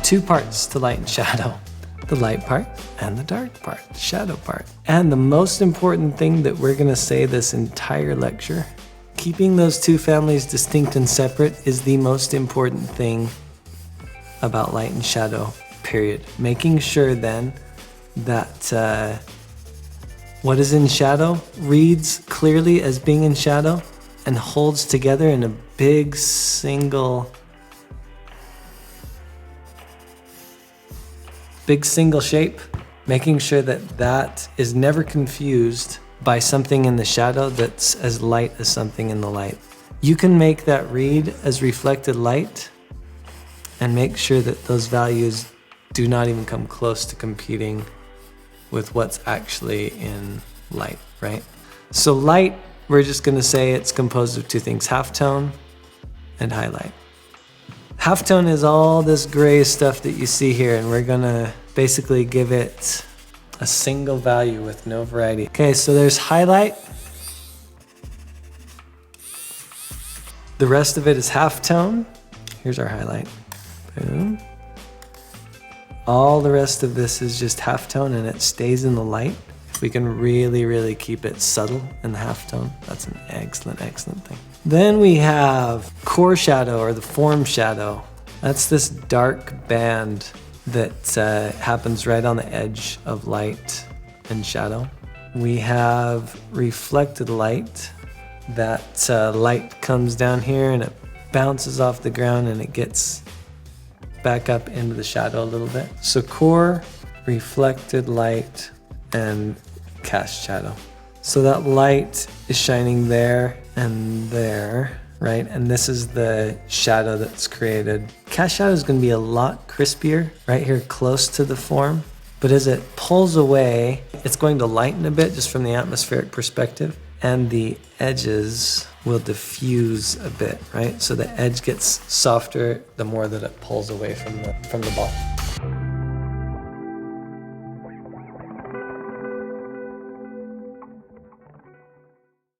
two parts to light and shadow. The light part and the dark part, the shadow part. And the most important thing that we're gonna say this entire lecture, keeping those two families distinct and separate is the most important thing about light and shadow, period. Making sure then that what is in shadow reads clearly as being in shadow and holds together in a big single shape, making sure that that is never confused by something in the shadow that's as light as something in the light. You can make that read as reflected light and make sure that those values do not even come close to competing with what's actually in light, right? So light, we're just gonna say it's composed of two things, halftone and highlight. Halftone is all this gray stuff that you see here, and we're gonna basically give it a single value with no variety. Okay, so there's highlight. The rest of it is halftone. Here's our highlight. Boom. All the rest of this is just halftone and it stays in the light. If we can really, really keep it subtle in the halftone, that's an excellent, excellent thing. Then we have core shadow or the form shadow. That's this dark band that happens right on the edge of light and shadow. We have reflected light. That light comes down here and it bounces off the ground and it gets back up into the shadow a little bit. So core, reflected light, and cast shadow. So that light is shining there and there, right? And this is the shadow that's created. Cast shadow is going to be a lot crispier right here close to the form, but as it pulls away, it's going to lighten a bit just from the atmospheric perspective, and the edges will diffuse a bit, right? So the edge gets softer the more that it pulls away from the ball.